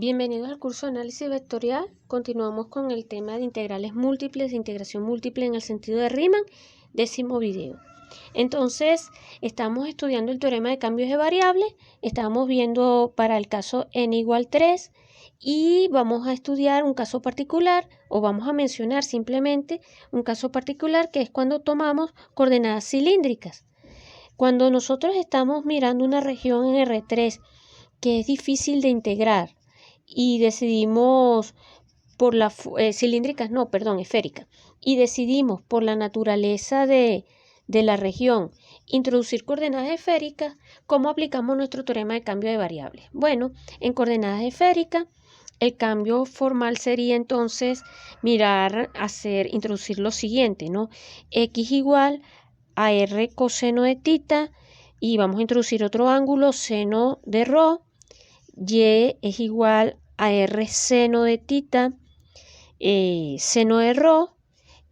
Bienvenidos al curso de análisis vectorial. Continuamos con el tema de integrales múltiples, de integración múltiple en el sentido de Riemann, 10º video. Entonces, estamos estudiando el teorema de cambios de variables, estamos viendo para el caso n igual 3 y vamos a estudiar un caso particular o vamos a mencionar simplemente un caso particular que es cuando tomamos coordenadas cilíndricas. Cuando nosotros estamos mirando una región en R3 que es difícil de integrar, y decidimos por la esférica, y decidimos por la naturaleza de la región introducir coordenadas esféricas, ¿cómo aplicamos nuestro teorema de cambio de variables? Bueno, en coordenadas esféricas, el cambio formal sería entonces introducir lo siguiente, ¿no? X igual a R coseno de tita, y vamos a introducir otro ángulo, seno de rho. Y es igual a R seno de tita, seno de rho,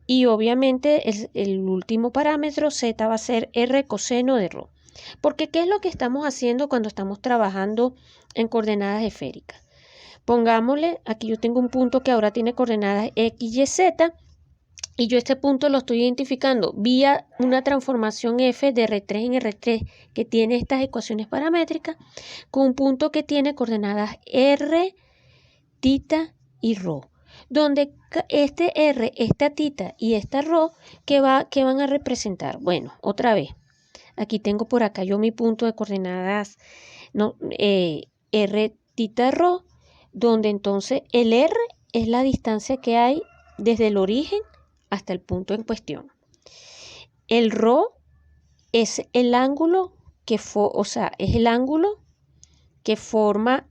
y obviamente el último parámetro Z va a ser R coseno de rho. Porque ¿qué es lo que estamos haciendo cuando estamos trabajando en coordenadas esféricas? Pongámosle, aquí yo tengo un punto que ahora tiene coordenadas X, Y, Z, y yo este punto lo estoy identificando vía una transformación f de R3 en R3 que tiene estas ecuaciones paramétricas con un punto que tiene coordenadas R, tita y rho. Donde este R, esta tita y esta rho, ¿qué van a representar? Bueno, otra vez. Aquí tengo por acá yo mi punto de coordenadas R, tita, rho, donde entonces el R es la distancia que hay desde el origen hasta el punto en cuestión. El rho es el ángulo que forma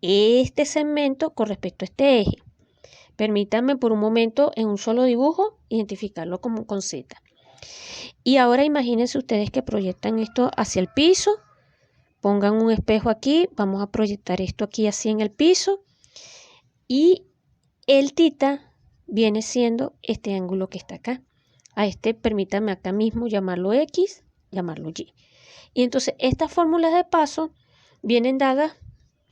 este segmento con respecto a este eje. Permítanme por un momento en un solo dibujo identificarlo como con Z. Y ahora imagínense ustedes que proyectan esto hacia el piso. Pongan un espejo aquí, vamos a proyectar esto aquí así en el piso. Y el tita viene siendo este ángulo que está acá. A este permítanme acá mismo llamarlo X, llamarlo Y. Y entonces estas fórmulas de paso vienen dadas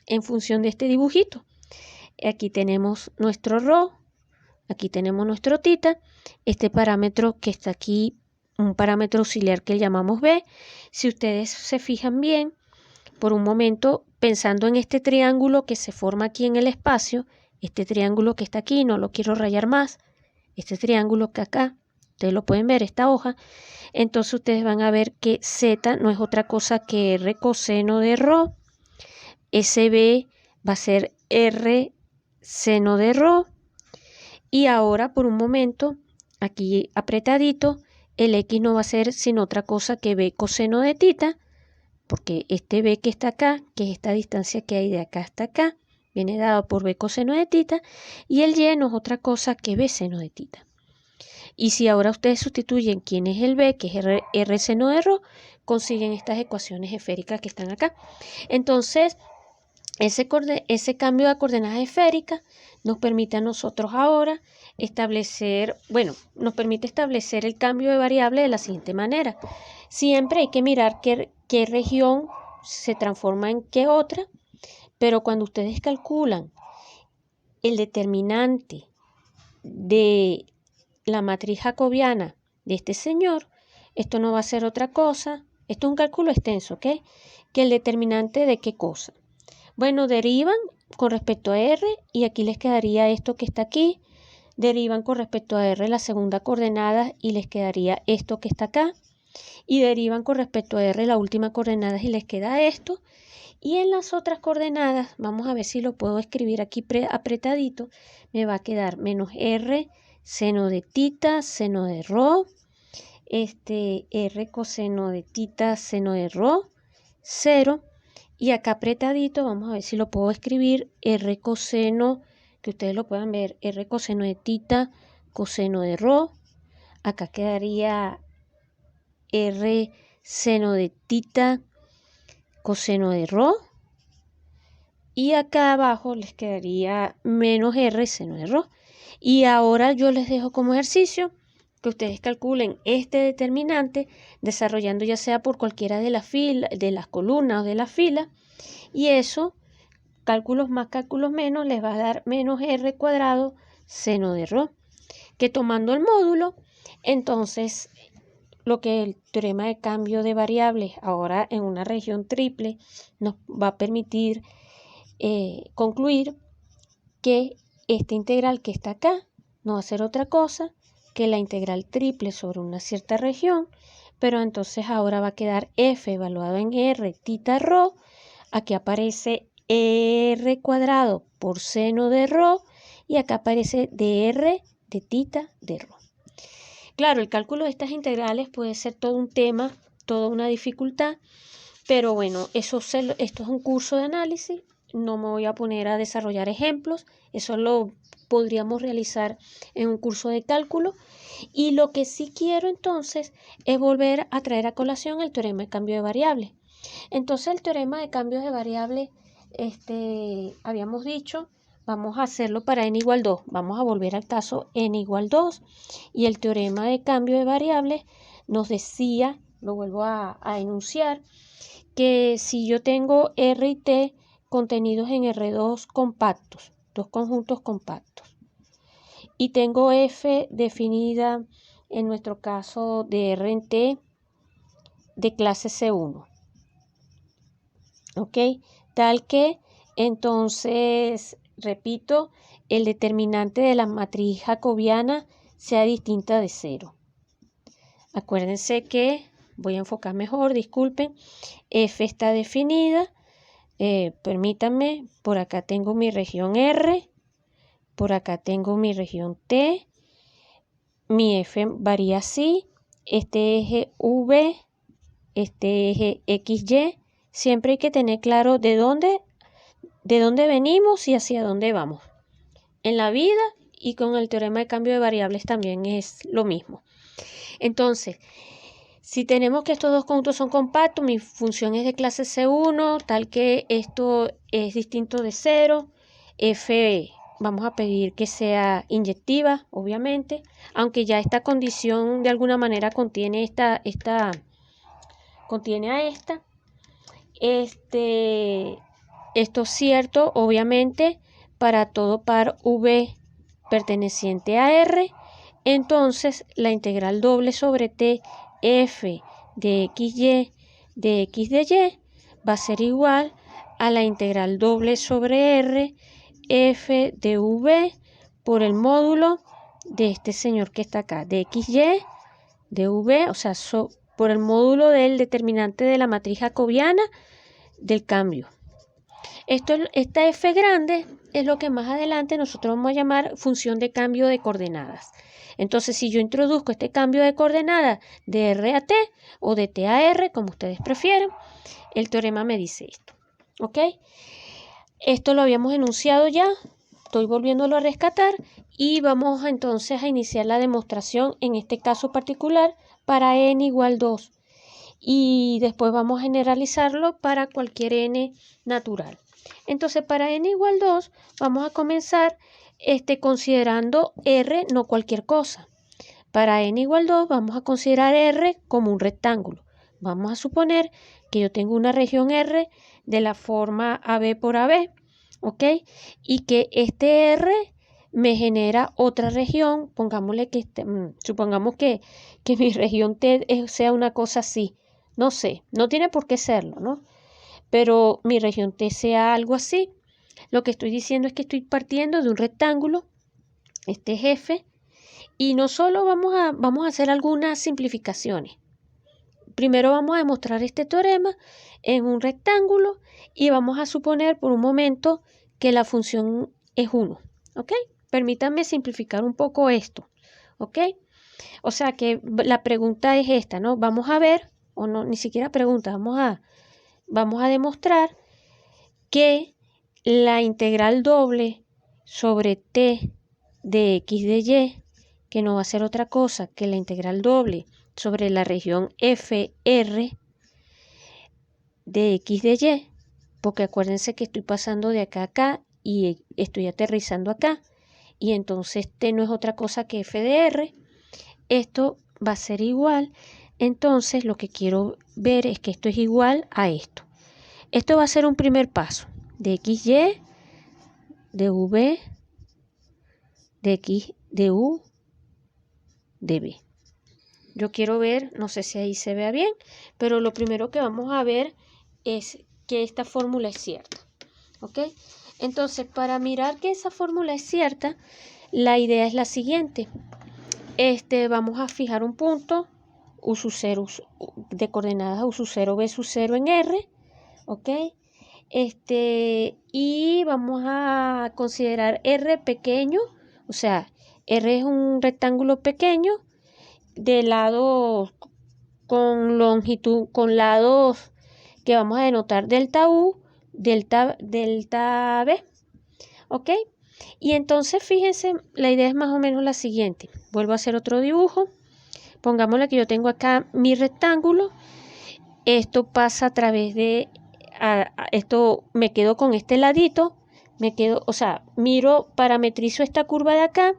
en función de este dibujito. Aquí tenemos nuestro rho, aquí tenemos nuestro tita, este parámetro que está aquí, un parámetro auxiliar que llamamos B. Si ustedes se fijan bien, por un momento, pensando en este triángulo que se forma aquí en el espacio, este triángulo que está aquí, no lo quiero rayar más, este triángulo que acá, ustedes lo pueden ver, esta hoja, entonces ustedes van a ver que Z no es otra cosa que R coseno de rho, SB va a ser R seno de rho, y ahora por un momento, aquí apretadito, el X no va a ser sino otra cosa que B coseno de tita, porque este B que está acá, que es esta distancia que hay de acá hasta acá, viene dado por B coseno de tita, y el Y no es otra cosa que B seno de tita. Y si ahora ustedes sustituyen quién es el B, que es R seno de rho, consiguen estas ecuaciones esféricas que están acá. Entonces, ese cambio de coordenadas esféricas nos permite a nosotros ahora nos permite establecer el cambio de variable de la siguiente manera. Siempre hay que mirar qué región se transforma en qué otra, pero cuando ustedes calculan el determinante de la matriz jacobiana de este señor, esto no va a ser otra cosa, esto es un cálculo extenso, ¿ok? Que el determinante de qué cosa. Bueno, derivan con respecto a R y aquí les quedaría esto que está aquí. Derivan con respecto a R la segunda coordenada y les quedaría esto que está acá. Y derivan con respecto a R la última coordenada y les queda esto. Y en las otras coordenadas, vamos a ver si lo puedo escribir aquí apretadito, me va a quedar menos R seno de tita, seno de rho, R coseno de tita, seno de rho, 0. Y acá apretadito, vamos a ver si lo puedo escribir, R coseno, que ustedes lo puedan ver, R coseno de tita, coseno de rho. Acá quedaría R seno de tita, coseno de rho. Y acá abajo les quedaría menos R seno de rho. Y ahora yo les dejo como ejercicio que ustedes calculen este determinante desarrollando ya sea por cualquiera de las columnas o de las filas, y eso cálculos más cálculos menos les va a dar menos r cuadrado seno de ρ, que tomando el módulo, entonces lo que el teorema de cambio de variables ahora en una región triple nos va a permitir concluir que esta integral que está acá no va a ser otra cosa que la integral triple sobre una cierta región, pero entonces ahora va a quedar f evaluado en r tita ρ, aquí aparece r cuadrado por seno de ρ y acá aparece dr de tita de ρ. Claro, el cálculo de estas integrales puede ser todo un tema, toda una dificultad, pero bueno, esto es un curso de análisis, no me voy a poner a desarrollar ejemplos, eso lo podríamos realizar en un curso de cálculo. Y lo que sí quiero entonces es volver a traer a colación el teorema de cambio de variables. Entonces el teorema de cambio de variables, habíamos dicho, vamos a hacerlo para n igual 2. Vamos a volver al caso n igual 2. Y el teorema de cambio de variables nos decía, lo vuelvo a enunciar, que si yo tengo R y T contenidos en R2 compactos, dos conjuntos compactos, y tengo F definida, en nuestro caso de R en T, de clase C1, ¿ok? Tal que, entonces, repito, el determinante de la matriz jacobiana sea distinta de 0. Acuérdense que, voy a enfocar mejor, disculpen, F está definida, permítanme, por acá tengo mi región R, por acá tengo mi región T, mi F varía así, este eje V, este eje XY, siempre hay que tener claro de dónde venimos y hacia dónde vamos. En la vida y con el teorema de cambio de variables también es lo mismo. Entonces, si tenemos que estos dos conjuntos son compactos, mi función es de clase C1, tal que esto es distinto de 0, F vamos a pedir que sea inyectiva, obviamente, aunque ya esta condición de alguna manera contiene contiene a esta. Esto es cierto, obviamente, para todo par V perteneciente a R. Entonces, la integral doble sobre T f de xy de x de y va a ser igual a la integral doble sobre R f de V por el módulo de este señor que está acá, de xy de V, o sea, por el módulo del determinante de la matriz jacobiana del cambio. Esta f grande es lo que más adelante nosotros vamos a llamar función de cambio de coordenadas. Entonces, si yo introduzco este cambio de coordenadas de R a T o de T a R, como ustedes prefieran, el teorema me dice esto. ¿Ok? Esto lo habíamos enunciado ya, estoy volviéndolo a rescatar y vamos entonces a iniciar la demostración en este caso particular para n igual 2 y después vamos a generalizarlo para cualquier n natural. Entonces, para n igual 2 vamos a comenzar considerando R no cualquier cosa. Para n igual 2 vamos a considerar R como un rectángulo. Vamos a suponer que yo tengo una región R de la forma AB por AB, ¿ok? Y que este R me genera otra región, pongámosle que supongamos que mi región T sea una cosa así. No sé, no tiene por qué serlo, ¿no? Pero mi región T sea algo así. Lo que estoy diciendo es que estoy partiendo de un rectángulo, este es F, y no solo vamos a hacer algunas simplificaciones. Primero vamos a demostrar este teorema en un rectángulo y vamos a suponer por un momento que la función es 1, ¿ok? Permítanme simplificar un poco esto, ¿ok? O sea que la pregunta es esta, ¿no? Vamos a ver, o no, ni siquiera pregunta, vamos a demostrar que la integral doble sobre T de x de y, que no va a ser otra cosa que la integral doble sobre la región FR de x de y, porque acuérdense que estoy pasando de acá a acá y estoy aterrizando acá, y entonces T no es otra cosa que f de r, esto va a ser igual, entonces lo que quiero ver es que esto es igual a esto. Esto va a ser un primer paso, de XY, de V, de X, de U, de B. Yo quiero ver, no sé si ahí se vea bien, pero lo primero que vamos a ver es que esta fórmula es cierta. ¿Ok? Entonces, para mirar que esa fórmula es cierta, la idea es la siguiente. Vamos a fijar un punto U sub 0 de coordenadas U sub 0, B sub 0 en R. ¿Ok? Y vamos a considerar R pequeño, o sea, R es un rectángulo pequeño de lados con longitud, con lados que vamos a denotar delta U, delta B, ¿ok? Y entonces fíjense, la idea es más o menos la siguiente. Vuelvo a hacer otro dibujo. Pongámosle que yo tengo acá mi rectángulo. Esto pasa a través de, esto me quedo con este ladito, o sea, parametrizo esta curva de acá,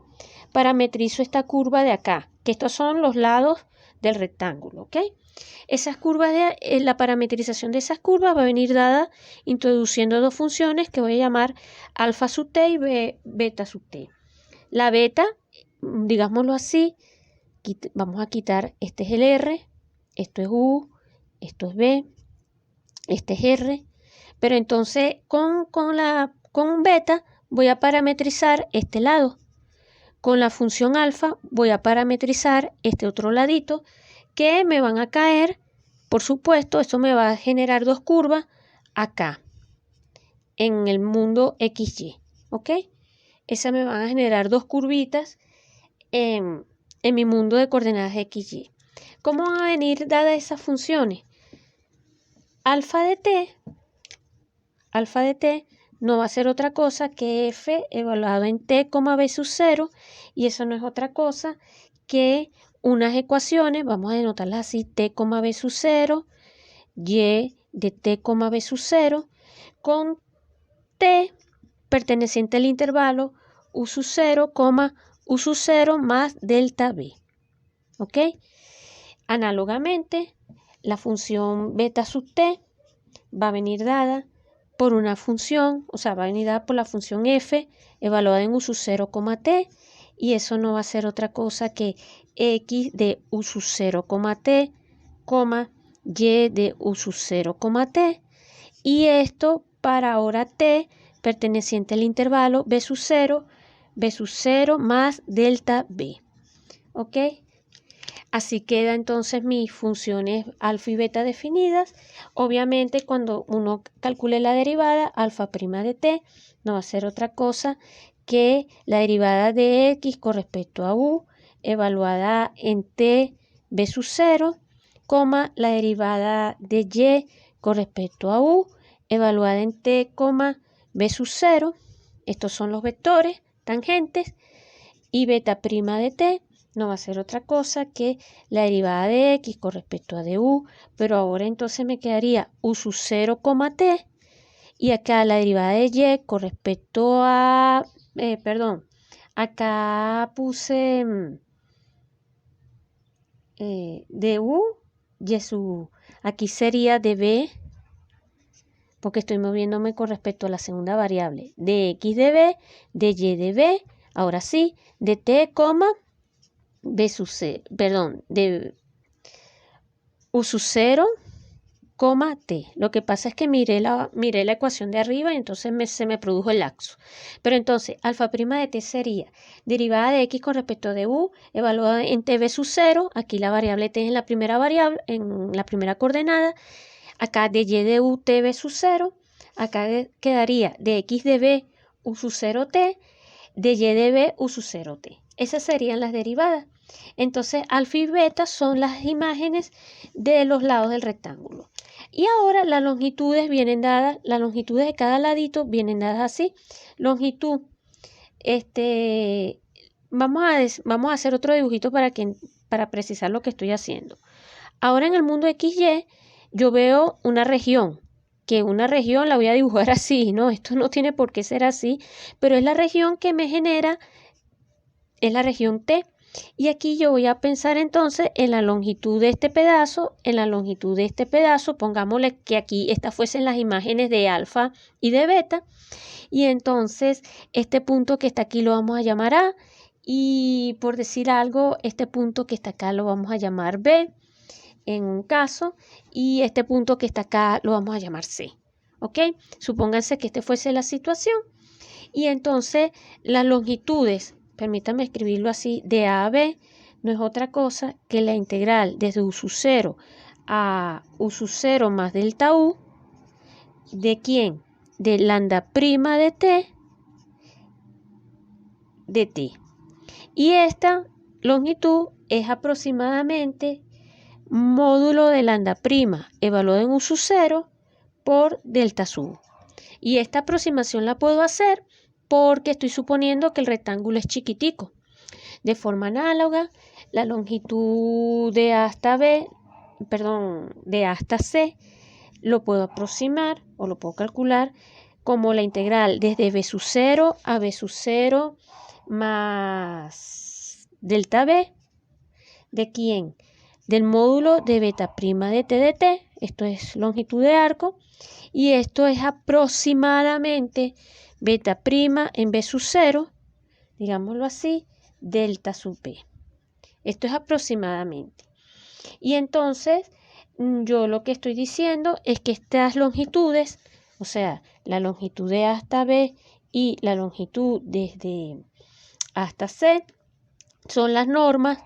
parametrizo esta curva de acá, que estos son los lados del rectángulo, ¿ok? Esas curvas, la parametrización de esas curvas va a venir dada introduciendo dos funciones que voy a llamar alfa sub t y beta sub t. La beta, digámoslo así, vamos a quitar, este es el R, esto es U, esto es B, este es R, pero entonces con beta voy a parametrizar este lado. Con la función alfa voy a parametrizar este otro ladito que me van a caer, por supuesto, esto me va a generar dos curvas acá, en el mundo XY, ¿ok? Esas me van a generar dos curvitas en mi mundo de coordenadas XY. ¿Cómo van a venir dadas esas funciones? Alfa de t no va a ser otra cosa que f evaluado en t, b sub 0, y eso no es otra cosa que unas ecuaciones, vamos a denotarlas así, t, b sub 0, y de t, b sub 0, con t perteneciente al intervalo u sub 0, u sub 0 más delta b. ¿Ok? Análogamente, la función beta sub t va a venir dada por una función, o sea, va a venir dada por la función f evaluada en u sub 0, t, y eso no va a ser otra cosa que x de u sub 0, t, y de u sub 0, t, y esto para ahora t perteneciente al intervalo b sub 0 más delta b. ¿Ok? Así queda entonces mis funciones alfa y beta definidas. Obviamente cuando uno calcule la derivada, alfa prima de t no va a ser otra cosa que la derivada de x con respecto a u evaluada en t b sub 0, la derivada de y con respecto a u evaluada en t, b sub 0. Estos son los vectores tangentes, y beta prima de t no va a ser otra cosa que la derivada de x con respecto a du, pero ahora entonces me quedaría u sub 0, t, y acá la derivada de y con respecto a, acá puse du, y sub, aquí sería de b, porque estoy moviéndome con respecto a la segunda variable, de x de b, de y de b, ahora sí, de t, b sub 0, de u sub 0, t. Lo que pasa es que miré la ecuación de arriba y entonces se me produjo el laxo. Pero entonces, alfa prima de t sería derivada de x con respecto de u evaluada en t b sub 0. Aquí la variable t es en la primera variable, en la primera coordenada. Acá de y de u t b sub 0. Acá quedaría de x de b u sub 0 t, de y de b u sub 0 t. Esas serían las derivadas. Entonces, alfa y beta son las imágenes de los lados del rectángulo. Y ahora las longitudes vienen dadas, las longitudes de cada ladito vienen dadas así. Longitud, vamos a hacer otro dibujito para precisar lo que estoy haciendo. Ahora en el mundo XY, yo veo una región, que una región la voy a dibujar así, ¿no? Esto no tiene por qué ser así, pero es la región que me genera, es la región T. Y aquí yo voy a pensar entonces en la longitud de este pedazo, pongámosle que aquí estas fuesen las imágenes de alfa y de beta. Y entonces este punto que está aquí lo vamos a llamar A. Y por decir algo, este punto que está acá lo vamos a llamar B en un caso. Y este punto que está acá lo vamos a llamar C. ¿Ok? Supónganse que este fuese la situación. Y entonces las longitudes, permítame escribirlo así, de A a B, no es otra cosa que la integral desde U sub 0 a U sub 0 más delta U, ¿de quién? De lambda prima de t, de t. Y esta longitud es aproximadamente módulo de lambda prima evaluado en U sub 0 por delta sub. Y esta aproximación la puedo hacer porque estoy suponiendo que el rectángulo es chiquitico. De forma análoga, la longitud de A hasta B, de A hasta C, lo puedo aproximar o lo puedo calcular como la integral desde B sub 0 a B sub 0 más delta B. ¿De quién? Del módulo de beta prima de t de t. Esto es longitud de arco. Y esto es aproximadamente beta prima en B sub 0, digámoslo así, delta sub B. Esto es aproximadamente. Y entonces yo lo que estoy diciendo es que estas longitudes, o sea, la longitud de A hasta B y la longitud desde A hasta C, son las normas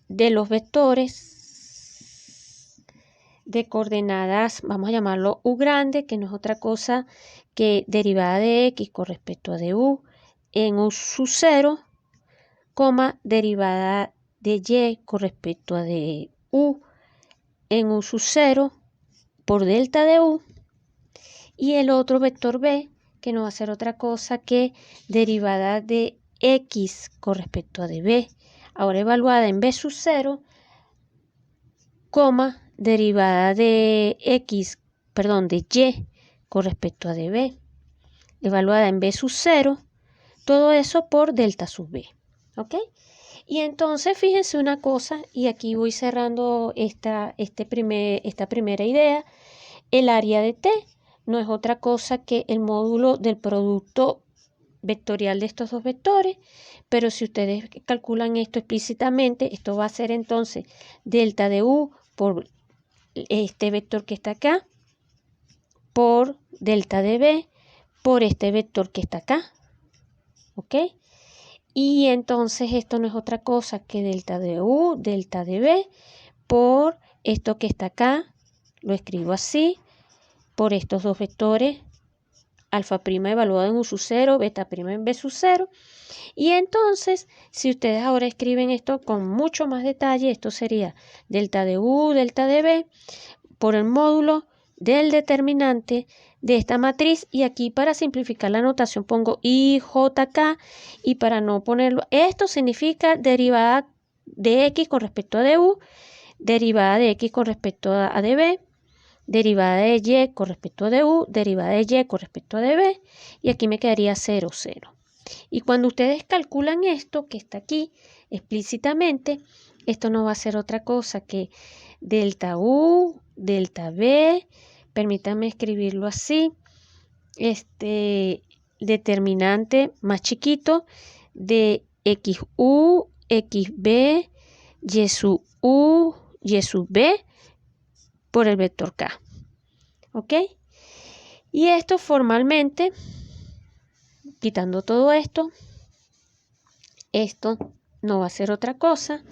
de los vectores de coordenadas, vamos a llamarlo U grande, que no es otra cosa que derivada de X con respecto a de U en U sub 0, derivada de Y con respecto a de U en U sub 0 por delta de U, y el otro vector B, que no va a ser otra cosa que derivada de X con respecto a de B, ahora evaluada en B sub 0, derivada de X, de Y con respecto a de B, evaluada en B sub 0, todo eso por delta sub B. ¿Ok? Y entonces fíjense una cosa, y aquí voy cerrando esta primera idea. El área de T no es otra cosa que el módulo del producto vectorial de estos dos vectores, pero si ustedes calculan esto explícitamente, esto va a ser entonces delta de U por este vector que está acá, por delta de B, por este vector que está acá. ¿Ok? Y entonces esto no es otra cosa que delta de U, delta de B, por esto que está acá, lo escribo así, por estos dos vectores, alfa prima evaluado en U sub 0, beta prima en B sub 0. Y entonces, si ustedes ahora escriben esto con mucho más detalle, esto sería delta de U, delta de B, por el módulo del determinante de esta matriz, y aquí para simplificar la notación pongo IJK, y para no ponerlo, esto significa derivada de X con respecto a de U, derivada de X con respecto a de B, derivada de Y con respecto a de U, derivada de Y con respecto a de B, y aquí me quedaría 0, 0. Y cuando ustedes calculan esto que está aquí explícitamente, esto no va a ser otra cosa que delta U, delta B, permítanme escribirlo así, determinante más chiquito de XU, XB, Y sub U, Y sub B por el vector K. ¿Ok? Y esto formalmente, quitando todo esto no va a ser otra cosa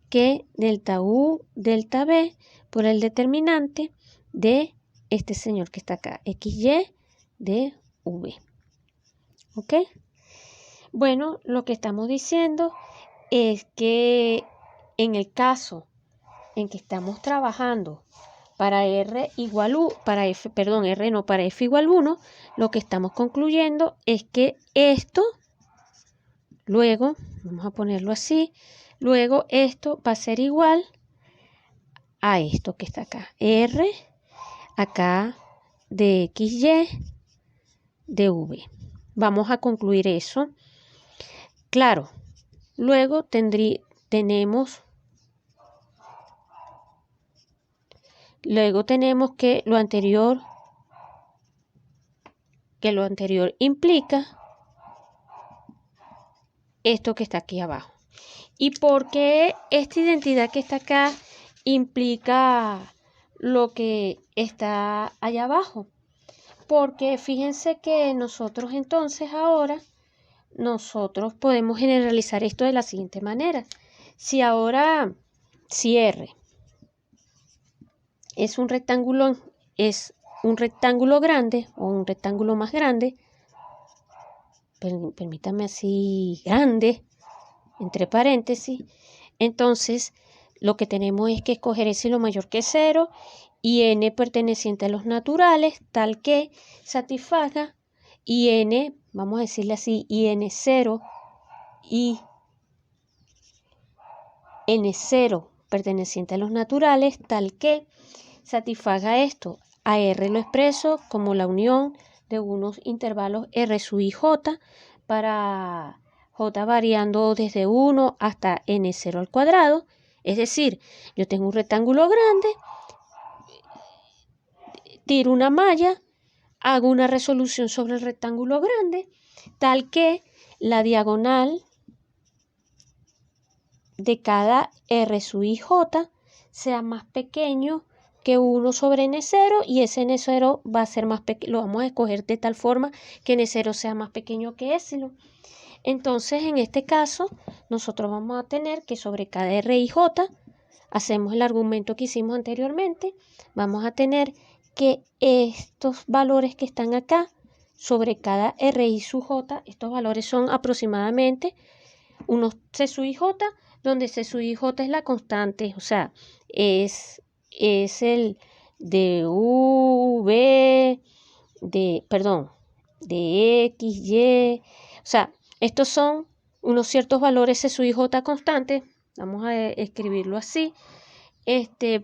que delta U, delta B por el determinante de este señor que está acá, XY de V. ¿Ok? Bueno, lo que estamos diciendo es que en el caso en que estamos trabajando para R igual U, para F igual 1, lo que estamos concluyendo es que esto, luego, vamos a ponerlo así, luego esto va a ser igual a esto que está acá, R, acá de XY de V. vamos a concluir eso. Claro, luego tenemos que lo anterior implica esto que está aquí abajo. ¿Y por qué esta identidad que está acá implica lo que está allá abajo? Porque fíjense que nosotros entonces ahora, nosotros podemos generalizar esto de la siguiente manera. Si R es un rectángulo grande o un rectángulo más grande, permítame así, grande, entre paréntesis, entonces lo que tenemos es que escoger S mayor que 0 y n perteneciente a los naturales, tal que satisfaga y n, vamos a decirle así, y n0 y n0 perteneciente a los naturales, tal que satisfaga esto. A R lo expreso como la unión de unos intervalos R sub i j para j variando desde 1 hasta n0 al cuadrado. Es decir, yo tengo un rectángulo grande, tiro una malla, hago una resolución sobre el rectángulo grande, tal que la diagonal de cada R sub i j sea más pequeño que 1 sobre n0 y ese n0 va a ser más pequeño, lo vamos a escoger de tal forma que n0 sea más pequeño que epsilon. Entonces, en este caso, nosotros vamos a tener que sobre cada R y J, hacemos el argumento que hicimos anteriormente, vamos a tener que estos valores que están acá, sobre cada R y sub J, estos valores son aproximadamente unos C sub i J, donde C sub i J es la constante, o sea, es el de X, Y, o sea, estos son unos ciertos valores C sub i J constantes, vamos a escribirlo así,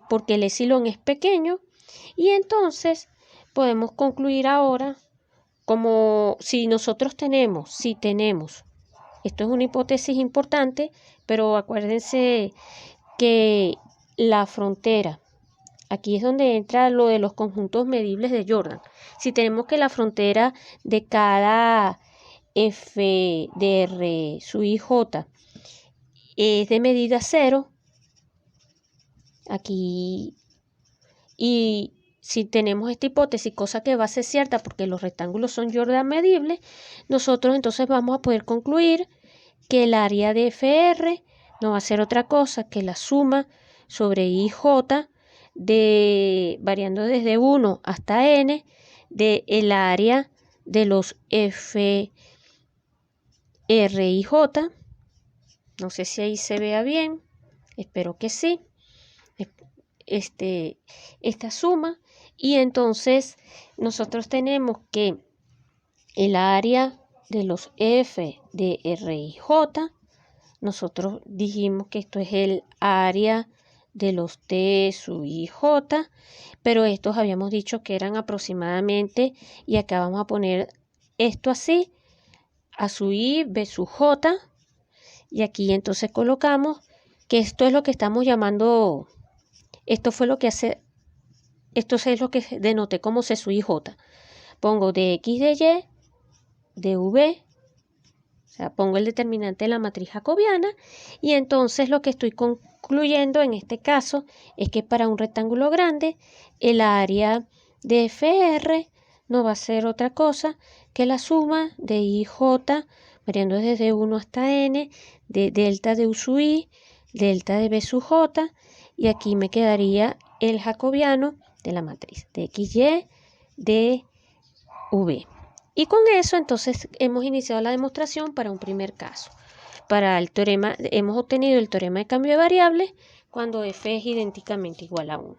porque el epsilon es pequeño, y entonces podemos concluir ahora como si tenemos, esto es una hipótesis importante, pero acuérdense que la frontera, aquí es donde entra lo de los conjuntos medibles de Jordan. Si tenemos que la frontera de cada f de R sub i j es de medida 0, aquí, y si tenemos esta hipótesis, cosa que va a ser cierta porque los rectángulos son Jordan medibles, nosotros entonces vamos a poder concluir que el área de FR no va a ser otra cosa que la suma sobre IJ variando desde 1 hasta n del área de los FR y J. No sé si ahí se vea bien, espero que sí. Esta suma, y entonces nosotros tenemos que el área de los F de R y J, nosotros dijimos que esto es el área de los T sub i J, pero estos habíamos dicho que eran aproximadamente, y acá vamos a poner esto así, A sub i, B sub J, y aquí entonces colocamos que esto es lo que estamos llamando, esto es lo que denoté como C sub i J. Pongo de X de Y, de V, o sea, pongo el determinante de la matriz jacobiana, y entonces lo que estoy concluyendo en este caso es que para un rectángulo grande, el área de FR no va a ser otra cosa que la suma de IJ, variando desde 1 hasta n, de delta de U sub I, delta de B sub J, y aquí me quedaría el jacobiano de la matriz de XY de V. Y con eso entonces hemos iniciado la demostración para un primer caso. Para el teorema, hemos obtenido el teorema de cambio de variables cuando f es idénticamente igual a 1.